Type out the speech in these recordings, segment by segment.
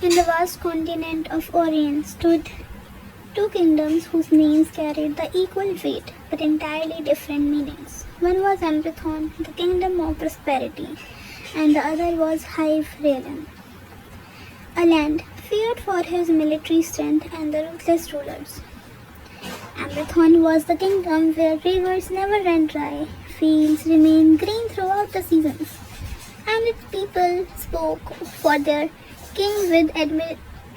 In the vast continent of Orient stood two kingdoms whose names carried the equal weight but entirely different meanings. One was Embrthone, the kingdom of prosperity, and the other was Hive realm, a land feared for his military strength and the ruthless rulers. Embrthone was the kingdom where rivers never ran dry, fields remained green throughout the seasons, and its people spoke for their king with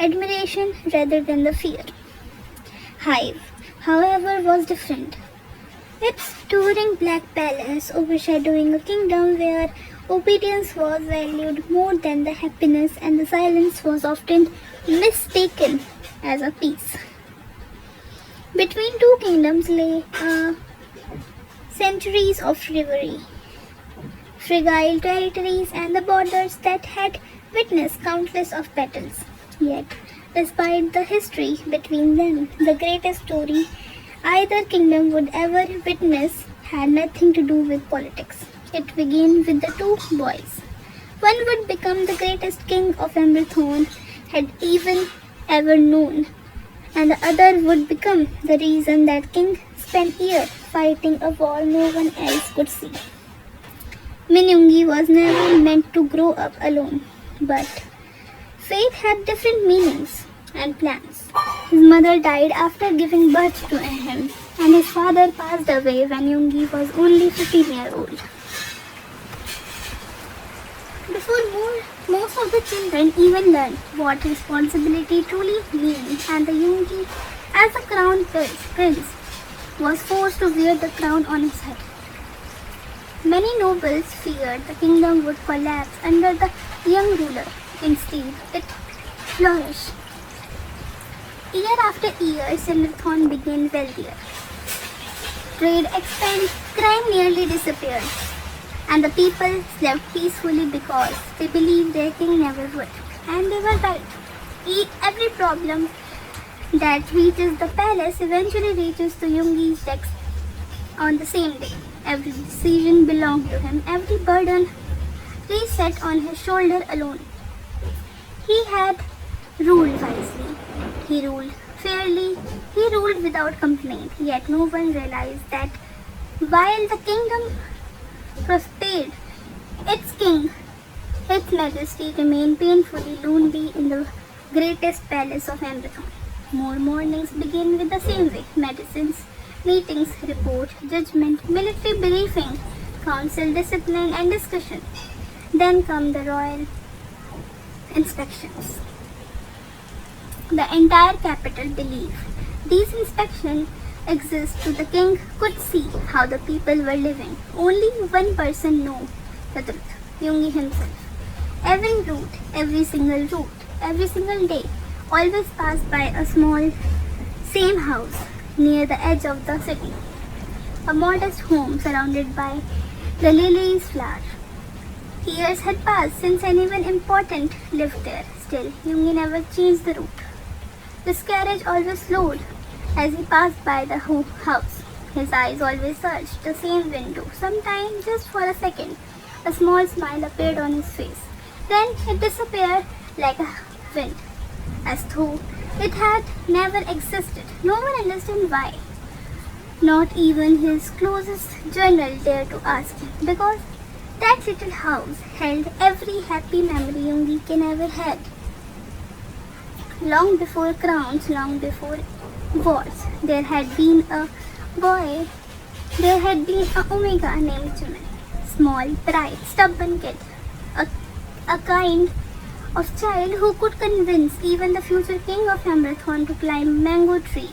admiration rather than the fear. Hive, however, was different. Its towering black palace overshadowing a kingdom where obedience was valued more than the happiness and the silence was often mistaken as a peace. Between two kingdoms lay centuries of rivalry, fragile territories and the borders that had witnessed countless of battles. Yet, despite the history between them, the greatest story either kingdom would ever witness had nothing to do with politics. It began with the two boys. One would become the greatest king of Embrthone had even ever known, and the other would become the reason that king spent years fighting a war no one else could see. Min Yoongi was never meant to grow up alone, but fate had different meanings and plans. His mother died after giving birth to him, and his father passed away when Yoongi was only 15 years old. Before most of the children even learned what responsibility truly means, and the Yoongi, as a crown prince, was forced to wear the crown on his head. Many nobles feared the kingdom would collapse under the young ruler. Instead, it flourished. Year after year, Embrthone became wealthier. Trade expanded, crime nearly disappeared, and the people slept peacefully because they believed their king never would. And they were right. Every problem that reaches the palace eventually reaches to Yoongi's desk on the same day. Every decision belonged to him, every burden reset on his shoulder alone. He had ruled wisely, he ruled fairly, he ruled without complaint, yet no one realized that while the kingdom prospered, its king, His Majesty, remained painfully lonely in the greatest palace of Embrthone. More mornings begin with the same way: medicines, meetings, report, judgment, military briefing, council discipline and discussion. Then come the royal inspections. The entire capital believed these inspections exist so the king could see how the people were living. Only one person knew the truth: Yoongi himself. Every single route, every single day, always passed by a small, same house near the edge of the city. A modest home surrounded by the lilies flower. Years had passed since anyone important lived there. Still, Yoongi never changed the route. His carriage always slowed as he passed by the house. His eyes always searched the same window. Sometimes, just for a second, a small smile appeared on his face. Then it disappeared like a wind, as though it had never existed. No one understood why. Not even his closest general dared to ask him, because that little house held every happy memory Yoongi can ever had. Long before crowns, long before wars, there had been a Omega named Jimin. Small, bright, stubborn kid. A kind of child who could convince even the future king of Embrthone to climb a mango tree,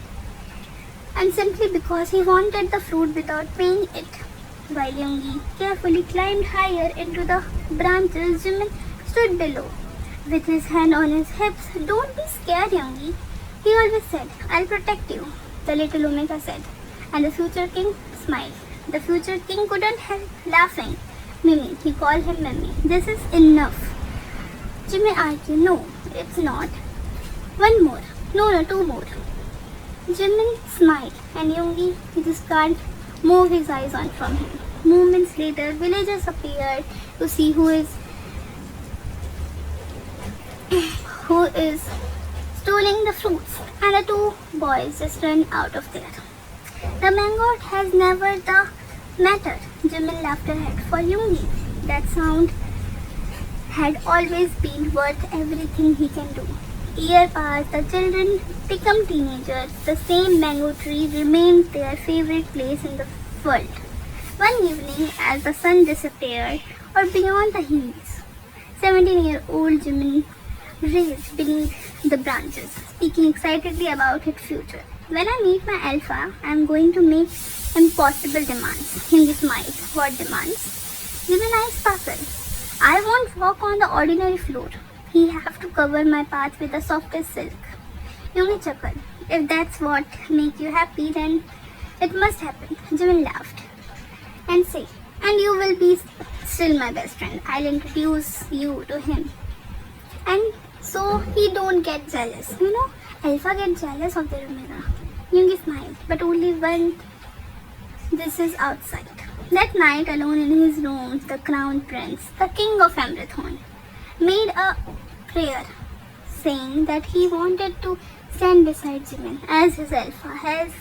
and simply because he wanted the fruit without paying it. While Yoongi carefully climbed higher into the branches, Jimin stood below, with his hand on his hips. "Don't be scared, Yoongi," he always said. "I'll protect you," the little Omega said, and the future king smiled. The future king couldn't help laughing. "Mimi," he called him Mimi. "This is enough." Jimin argued, "No, it's not. One more. No, two more." Jimin smiled, and Yoongi just can't move his eyes on from him. Moments later, villagers appeared to see who is stealing the fruits, and the two boys just run out of there. The mango has never the matter. Jimin laughed ahead. For Yoongi, that sound had always been worth everything he can do. Year passed, the children become teenagers. The same mango tree remained their favorite place in the world. One evening, as the sun disappeared, or beyond the hills, 17-year-old Jimin raised beneath the branches, speaking excitedly about his future. When I meet my alpha, I am going to make impossible demands. Yoongi smiled. What demands? Jimin eyes sparkled. I won't walk on the ordinary floor. He have to cover my path with the softest silk. Yoongi chuckled. If that's what makes you happy, then it must happen. Jimin laughed. And say, and you will be still my best friend. I'll introduce you to him. And so he don't get jealous. Alpha get jealous of their Omega. Yoongi smiled, but only when this is outside. That night, alone in his room, the crown prince, the king of Embrthone, made a prayer, saying that he wanted to stand beside Jimin as his alpha, as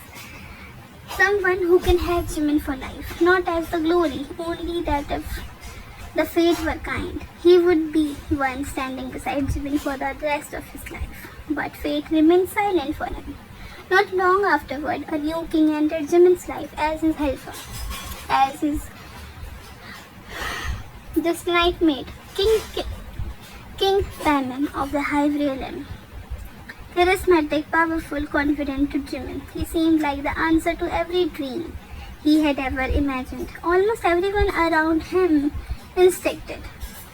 someone who can have Jimin for life, not as the glory, only that if the fate were kind, he would be one standing beside Jimin for the rest of his life. But fate remained silent for him. Not long afterward, a new king entered Jimin's life as his alpha, as his this night mate, King Paimon of the Hive realm. Charismatic, powerful, confident to Jimin, he seemed like the answer to every dream he had ever imagined. Almost everyone around him instincted,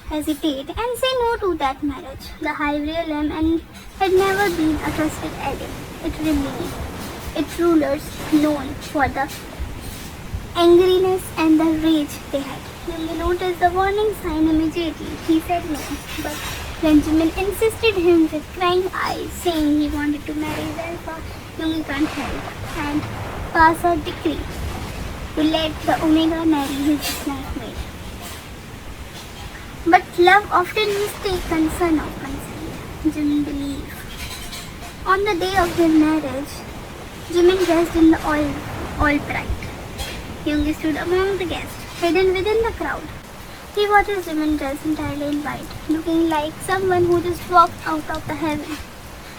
hesitate, and say no to that marriage. The Hive realm and had never been a trusted ally. It remained its rulers known for the angriness and the rage they had. Yoongi noticed the warning sign immediately. He said no, but when Jimin insisted him with crying eyes, saying he wanted to marry his alpha, Yoongi can't help and pass a decree to let the Omega marry his snack mate. But love often mistakes concern of consent. Jimin believed. On the day of their marriage, Jimin dressed in the all bright. Yoongi stood among the guests, hidden within the crowd. He watches Jimin dressed entirely in white, looking like someone who just walked out of the heaven.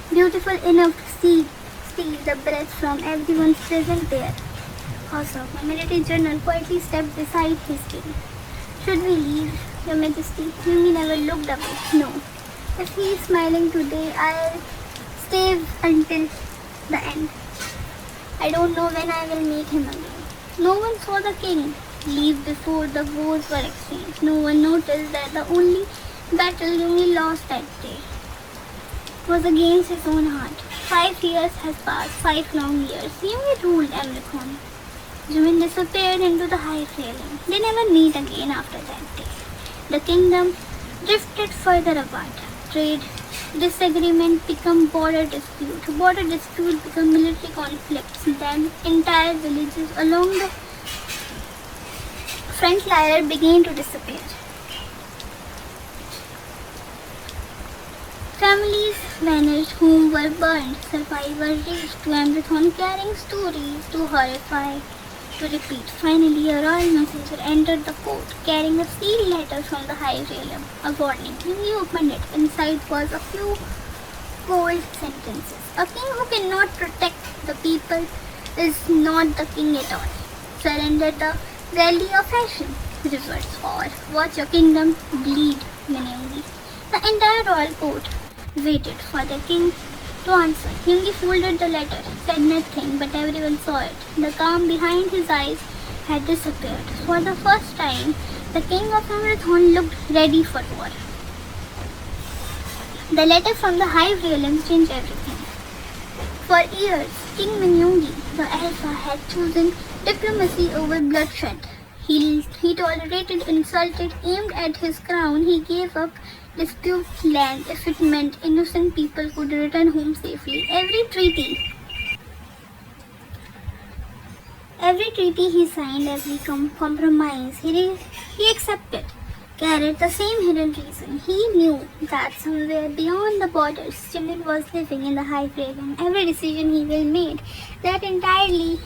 Beautiful enough to steal the breath from everyone present there. Also, my military general quietly stepped beside his king. Should we leave, Your Majesty? Yoongi never looked away. No. If he is smiling today, I'll stay until the end. I don't know when I will meet him again. No one saw the king leave before the wars were exchanged. No one noticed that the only battle Yoongi lost that day was against his own heart. 5 years has passed, 5 long years. Yoongi ruled Embrthone. Jimin disappeared into the Hive realm. They never meet again after that day. The kingdom drifted further apart. Trade disagreement become border dispute. Border dispute become military conflicts. Then entire villages along the frontier began to disappear. Families vanished, homes were burned. Survivors reached to Embrthone carrying stories too horrifying to repeat. Finally, a royal messenger entered the court carrying a sealed letter from the Hive realm. A warning. He opened it. Inside was a few cold sentences. A king who cannot protect the people is not the king at all. Surrender the valley of fashion, rivers, or watch your kingdom bleed, Min Yoongi. The entire royal court waited for the king to answer. Yoongi folded the letter, said nothing, but everyone saw it. The calm behind his eyes had disappeared. For the first time, the king of Embrthone looked ready for war. The letter from the Hive realm changed everything. For years, King Min Yoongi, the alpha, had chosen diplomacy over bloodshed. He tolerated insulted aimed at his crown. He gave up dispute land if it meant innocent people could return home safely. Every treaty he signed, every compromise he accepted, carried the same hidden reason. He knew that somewhere beyond the borders, Jimin was living in the Hive realm. Every decision he will made that entirely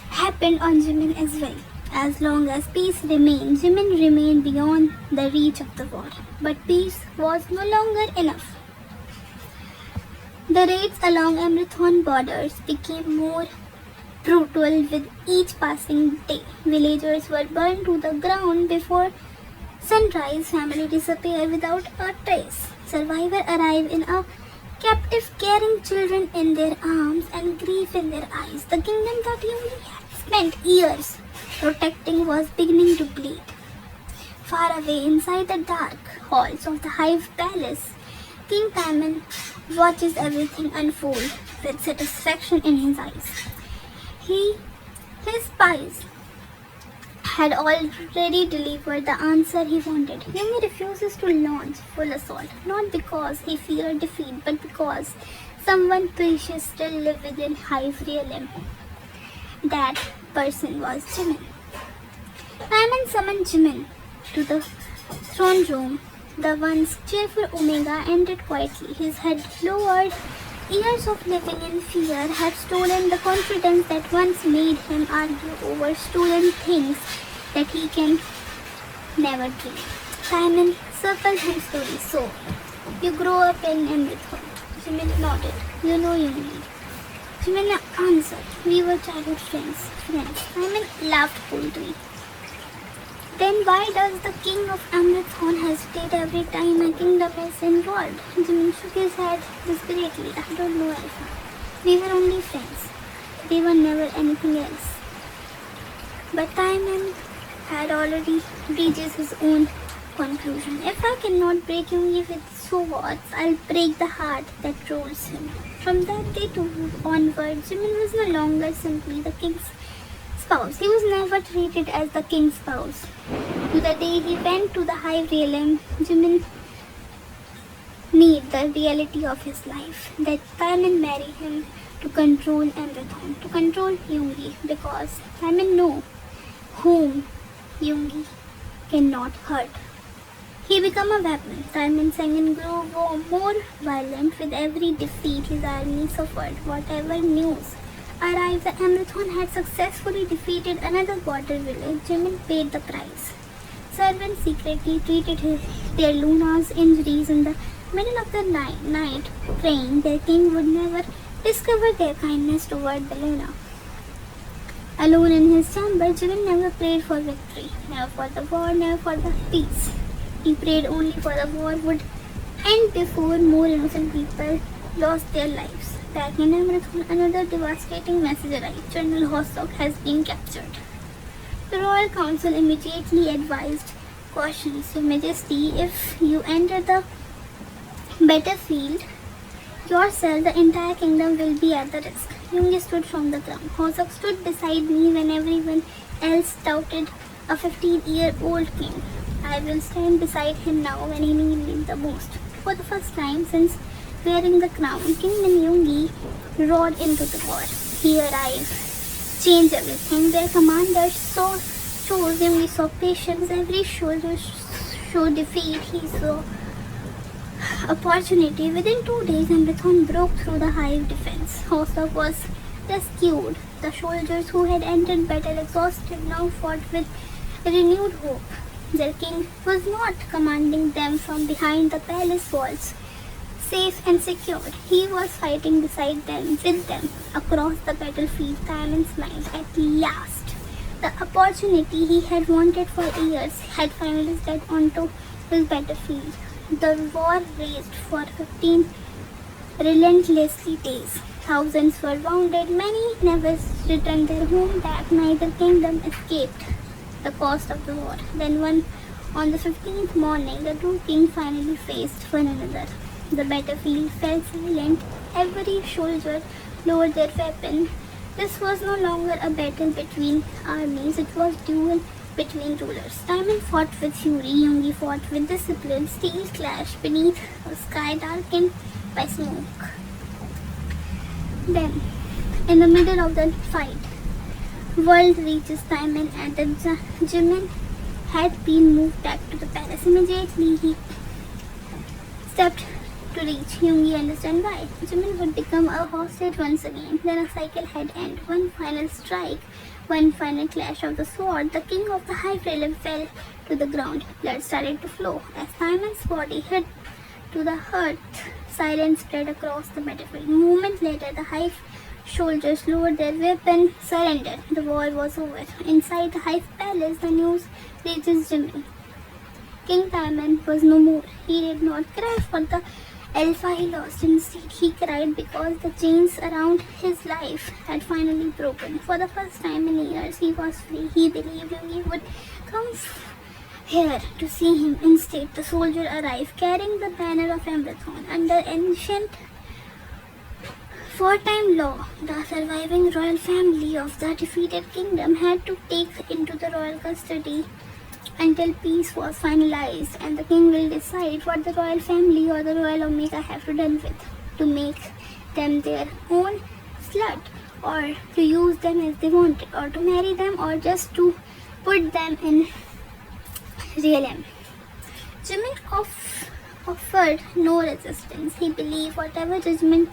happened on Jimin as well. As long as peace remained, Jimin remained beyond the reach of the war. But peace was no longer enough. The raids along Embrthone borders became more brutal with each passing day. Villagers were burned to the ground before sunrise. Family disappeared without a trace. Survivors arrived in a captive carrying children in their arms and grief in their eyes. The kingdom that Yoongi had spent years protecting was beginning to bleed. Far away inside the dark halls of the Hive Palace, King Taemin watches everything unfold with satisfaction in his eyes. His spies had already delivered the answer he wanted. Yoongi refuses to launch full assault, not because he feared defeat, but because someone precious still lived within Hive realm. That person was Jimin. Taemin summoned Jimin to the throne room. The once cheerful Omega entered quietly, his head lowered. Years of living in fear had stolen the confidence that once made him argue over stolen things that he can never dream. Taemin circled him slowly. So, you grew up in Embrthone. Jimin nodded. You know Yoongi. Jimin answered. We were childhood friends. Taemin laughed coldly. Then why does the king of Embrthone hesitate every time a kingdom is involved? Jimin shook his head desperately. I don't know, Alpha. We were only friends. They were never anything else. But Taemin had already reached his own conclusion. If I cannot break Yoongi with swords, I'll break the heart that rules him. From that day onward, Jimin was no longer simply the king's spouse. He was never treated as the king's spouse. To the day he went to the Hive realm, Jimin knew the reality of his life, that Taemin married him to control Embrthone, to control Yoongi, because Taemin knew whom Yoongi cannot hurt. He became a weapon. Taemin Sengin grew more violent with every defeat his army suffered. Whatever news arrived that Embrthone had successfully defeated another border village, Jimin paid the price. Servants secretly treated their Luna's injuries in the middle of the night, praying their king would never discover their kindness toward the Luna. Alone in his chamber, Jimin never prayed for victory, never for the war, never for the peace. He prayed only for the war would end before more innocent people lost their lives. Back in Embrthone, another devastating message arrived. General Hosok has been captured. The Royal Council immediately advised, cautions, Your Majesty, if you enter the battlefield yourself, the entire kingdom will be at the risk. Yoongi stood from the ground. Hosok stood beside me when everyone else doubted a 15-year-old king. I will stand beside him now when he needs me the most. For the first time since wearing the crown, King Min Yoongi rode into the war. He arrived, changed everything. Their commanders chose Yoongi saw patience. Every soldier showed defeat. He saw opportunity. Within 2 days, Embrthone broke through the Hive defense. Hosok was rescued. The soldiers who had entered battle exhausted now fought with renewed hope. Their king was not commanding them from behind the palace walls, safe and secured. He was fighting beside them, with them, across the battlefield. Taemin smiled. At last, the opportunity he had wanted for years had finally stepped onto his battlefield. The war raged for 15 relentlessly days. Thousands were wounded. Many never returned their home. That neither kingdom escaped the cost of the war. Then on the 15th morning, the two kings finally faced one another. The battlefield fell silent. Every soldier lowered their weapon. This was no longer a battle between armies, it was duel between rulers. Taemin fought with fury, Yoongi fought with discipline. Steel clashed beneath a sky darkened by smoke. Then, in the middle of the fight, world reaches Taemin and the Jimin had been moved back to the palace. Immediately he stepped to reach Yoongi and understand why. Jimin would become a hostage once again. Then a cycle had ended. One final strike, one final clash of the sword. The king of the Hive realm fell to the ground. Blood started to flow. As Simon's body hit to the earth, silence spread across the battlefield. A moment later, the Hive soldiers lowered their weapon, surrendered. The war was over. Inside the Hive palace, the news reaches Jimin. King Diamond was no more. He did not cry for the alpha he lost. Instead, he cried because the chains around his life had finally broken. For the first time in years, he was free. He believed he would come here to see him. Instead, the soldier arrived carrying the banner of Embrthone. Under ancient wartime law, the surviving royal family of the defeated kingdom had to take into the royal custody until peace was finalized, and the king will decide what the royal family or the royal Omega have to deal with, to make them their own slut, or to use them as they wanted, or to marry them, or just to put them in realm. Jimin offered no resistance. He believed whatever judgment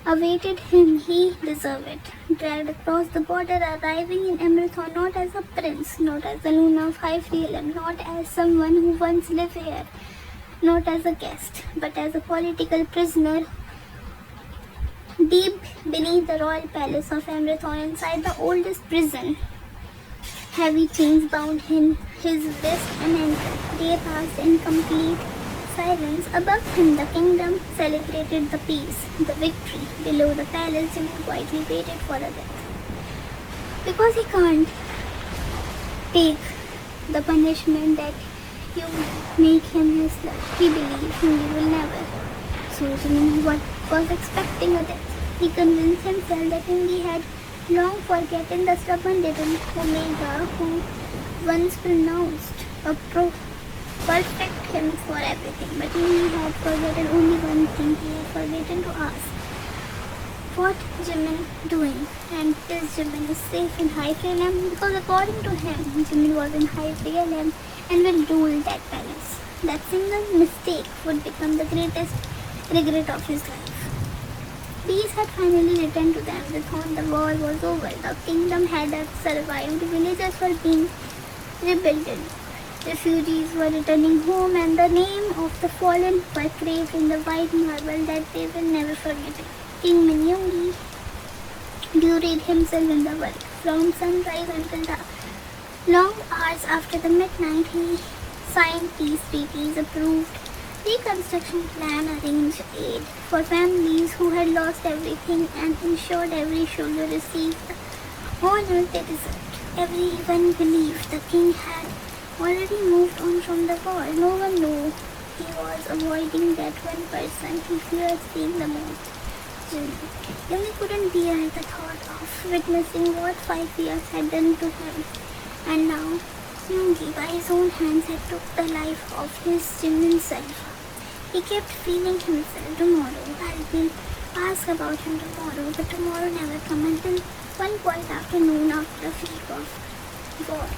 awaited him, he deserved it. Dragged across the border, arriving in Embrthone not as a prince, not as the Luna of Hive realm, not as someone who once lived here, not as a guest, but as a political prisoner deep beneath the royal palace of Embrthone, inside the oldest prison. Heavy chains bound him, his wrist and ankle. Day passed in complete silence. Above him, the kingdom celebrated the peace, the victory. Below the palace, Jimin quietly waited for a death. Because he can't take the punishment that you make him his slut. He believed he will never. So Jimin was expecting a death. He convinced himself that he had long forgotten the stubborn little Omega who once pronounced a perfect him for everything, but he had forgotten only one thing. He had forgotten to ask, what Jimin doing, and is Jimin safe in Hive realm? Because according to him, Jimin was in Hive realm and will rule that palace. That single mistake would become the greatest regret of his life. Peace had finally returned to them. The war was over. The kingdom had survived. Villages were being rebuilt. Refugees were returning home, and the name of the fallen were carved in the white marble that they will never forget. King Min Yoongi buried himself in the world. From sunrise until the long hours after the midnight, he signed peace treaties, approved reconstruction plan, arranged aid for families who had lost everything, and ensured every soldier received the honor they deserved. Everyone believed the king had already moved on from the war. No one knew he was avoiding that one person he feared seeing the most. Yoongi couldn't bear the thought of witnessing what 5 years had done to him. And now, Yoongi by his own hands had took the life of his Jimin self. He kept feeling himself, tomorrow I will ask about him tomorrow, but tomorrow never came until one quiet afternoon after a week of war.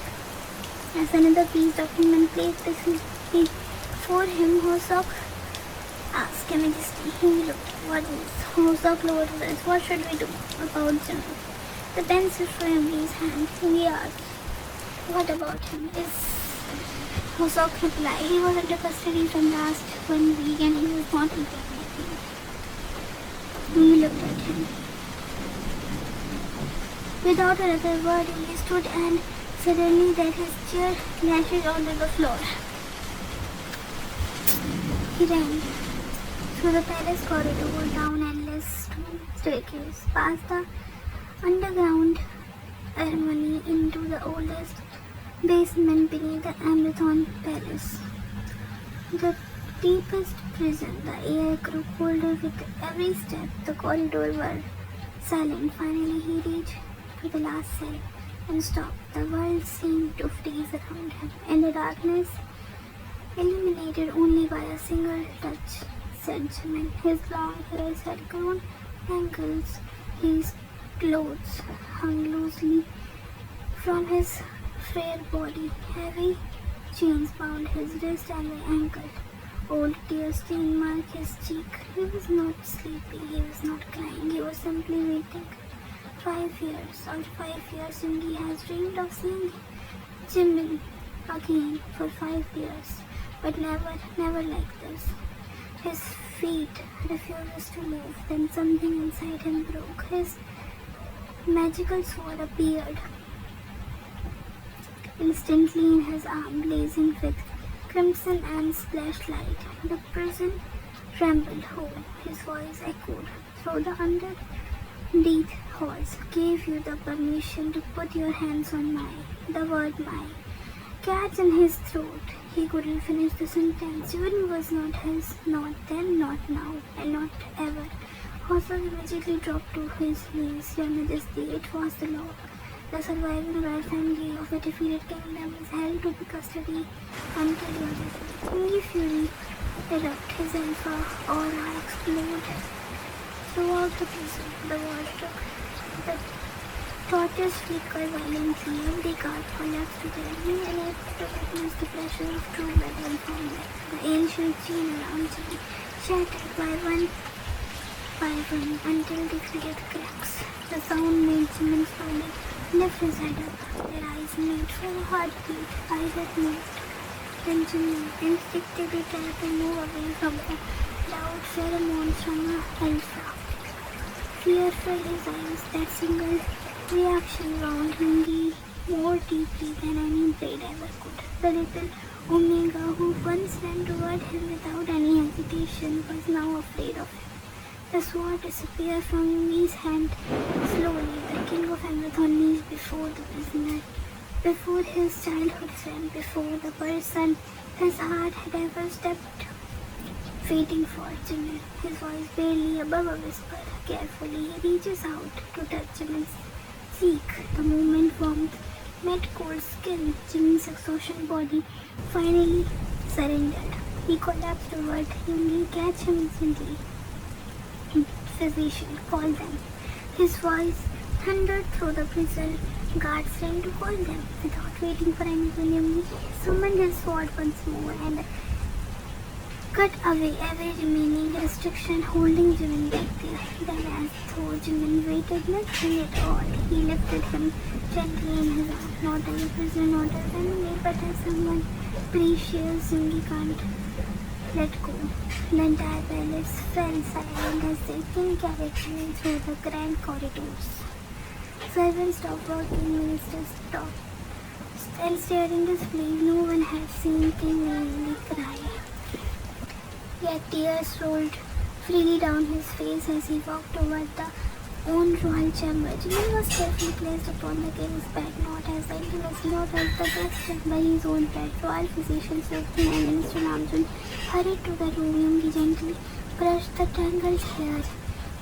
As another piece of human placed before him, Hosok asked him majesty. He looked, what is? Hosok lowered his eyes. What should we do about Jimin? The pen slipped from Yoongi's hand. He asked, what about him? Hosok replied, he was under custody from last 1 week and he was not eating anything. Yoongi looked at him. Without another word, he stood, and suddenly there his chair crashed onto the floor. He ran through the palace corridor, down endless stone staircase, past the underground ceremony, into the oldest basement beneath the Embrthone Palace. The deepest prison. The air grew colder with every step. The corridors were silent. Finally he reached to the last cell and stopped. The world seemed to freeze around him. In the darkness, illuminated only by a single touch, said Jimin. His long hairs had grown ankles. His clothes hung loosely from his frail body. Heavy Chains bound his wrist and ankle. Old tears stained marked his cheek. He was not sleepy, he was not crying, he was simply waiting. 5 years, or 5 years, Yoongi has dreamed of seeing Jimin again for 5 years, but never like this. His feet refuses to move, then something inside him broke. His magical sword appeared instantly in his arm, blazing with crimson and splashlight. The prison trembled whole. His voice echoed through the underneath halls. Gave you the permission to put your hands on the word my. Catch in his throat. He couldn't finish the sentence. Jimin was not his, not then, not now, and not ever. Horses immediately dropped to his knees. Your Majesty, it was the law. The surviving royal family of a defeated kingdom is held to be custody until your death. Yoongi fury erupt, his alpha aura explode throughout the prison. The wall shook. The torches flickered violently. Every guard collapsed to their knee, unable to witness the pressure of true battle and combat. The ancient chain around him shattered by one until they created cracks. The sound made Jimin slowly lift his head up. Their eyes met for a heartbeat. Eyes that moved. Then Jimin instinctively tried to move away from the loud pheromones from the alpha. Fear filled his eyes. That single reaction wound Yoongi more deeply than any blade ever could. The little Omega, who once ran toward him without any hesitation, was now afraid of him. The sword disappeared from Yoongi's hand slowly. The king of Embrthone kneels before the prisoner, before his childhood friend, before the person his heart had ever stepped, waiting for Jimin. His voice barely above a whisper. Carefully, he reaches out to touch Jimin's cheek. The moment warmth met cold skin. Jimin's exhaustion body finally surrendered. He collapsed toward Yoongi. Catch him instantly. Physician, call them. His voice thundered through the prison. Guards ran to call them. Without waiting for anyone, Yoongi summoned his sword once more and cut away every remaining restriction holding Jimin back there. Then, as though Jimin waited nothing at all, he lifted him gently in his arms, not as a prisoner, not as an enemy, but as someone precious. Yoongi can't let go. The entire palace fell silent as the king carried him through the grand corridors. Servants stopped working, ministers stopped and staring disbelief. No one had seen King Yoongi cry. Yet tears rolled freely down his face as he walked toward the own royal chamber. Jimin was carefully placed upon the king's bed, not as the intimacy, not as the guest, by his own bed. Royal physicians with him and Minister Namjoon hurried to the room. Yoongi gently brushed the tangled hair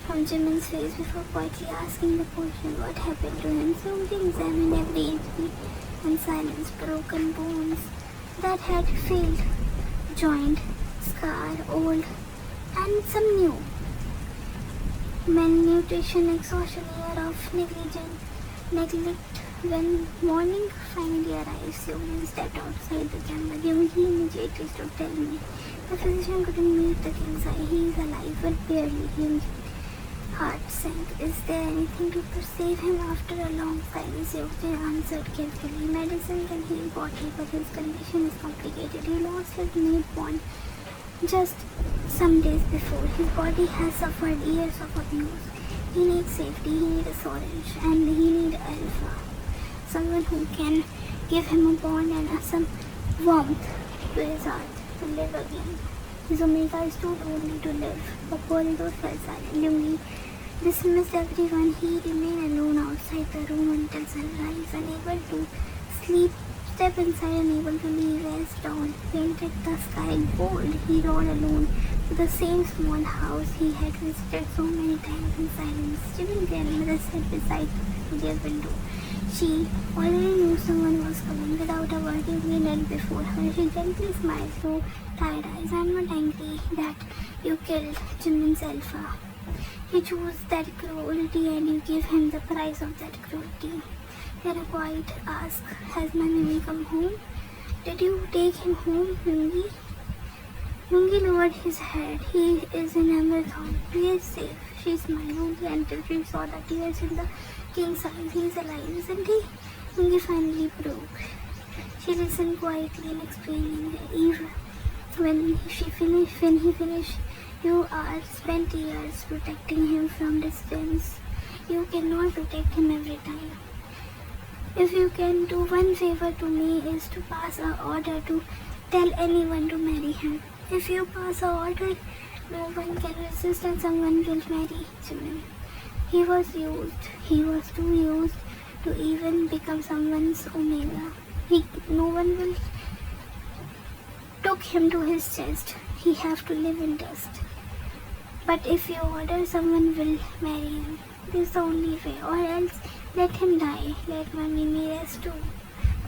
from Jimin's face before quietly asking the question what happened to him. Yoongi examined every inch in silence. Broken bones that had failed, joined, scarred, old, and some new. Malnutrition, exhaustion, year of neglect. When morning finally arrived, Yoongi stepped outside the chamber. Yoongi immediately stood. Tell me. The physician couldn't meet the king's eye. He is alive, but barely. Yoongi's heart sank. Is there anything to save him? After a long silence, Yoongi answered carefully. Medicine can heal body, but his condition is complicated. He lost his newborn just some days before. His body has suffered years of abuse. He needs safety, he needs orange, and he needs alpha. Someone who can give him a bond and some warmth to his heart to live again. His Omega is too lonely to live. The corridor fell silent. Yoongi dismissed everyone. He remained alone outside the room until sunrise, unable to sleep. Step inside, unable to leave as dawn painted the sky gold. He rode alone to the same small house he had visited so many times in silence. Jimin's grandmother sat beside their window. She already knew someone was coming. Without a word, Yoongi knelt before her. She gently smiled through tired eyes. I'm not angry that you killed Jimin's alpha. He chose that cruelty and you gave him the price of that cruelty. Then a quiet ask, has my baby come home? Did you take him home, Yoongi? Yoongi lowered his head. He is in Embrthone. He is safe. She smiled only until she saw the tears in the king's eyes. He is alive, isn't he? Yoongi finally broke. She listened quietly and explaining, even when he finished, you are spent years protecting him from distance. You cannot protect him every time. If you can do one favor to me is to pass an order to tell anyone to marry him. If you pass an order, no one can resist and someone will marry Jimin. He was too used to even become someone's Omega. No one will took him to his chest. He have to live in dust. But if you order, someone will marry him. This is the only way, or else let him die. Let Mimi rest too.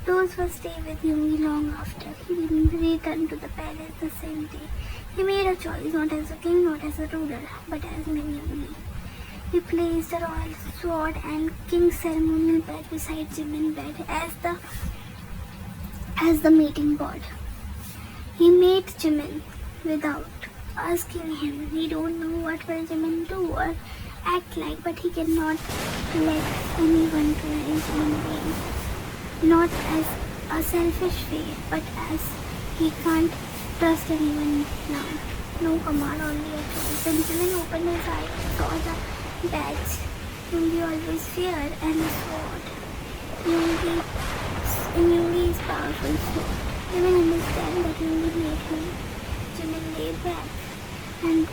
Those will stay with Yoongi long after. He returned to the palace the same day. He made a choice, not as a king, not as a ruler, but as Min Yoongi. He placed the royal sword and king's ceremonial bed beside Jimin's bed as the meeting board. He made Jimin without asking him. We don't know what will Jimin do or act like, but he cannot let anyone to marry Jimin again. Not as a selfish way, but as he can't trust anyone now. No command, only a choice. When Jimin opened his eyes and saw the badge Yoongi always feared and the sword. Yoongi's powerful sword. Jimin understand that Yoongi made him. Jimin lay back, and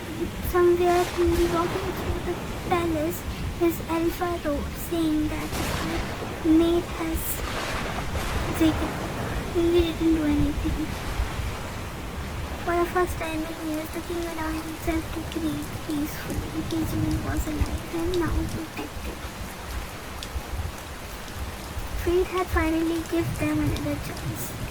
somewhere Yoongi walking through the palace, his alpha wrote saying that our mate has taken. Yoongi didn't do anything. For the first time in years, the king allowed himself to grieve peacefully. Jimin was alive and now protected. Fate had finally given them another chance.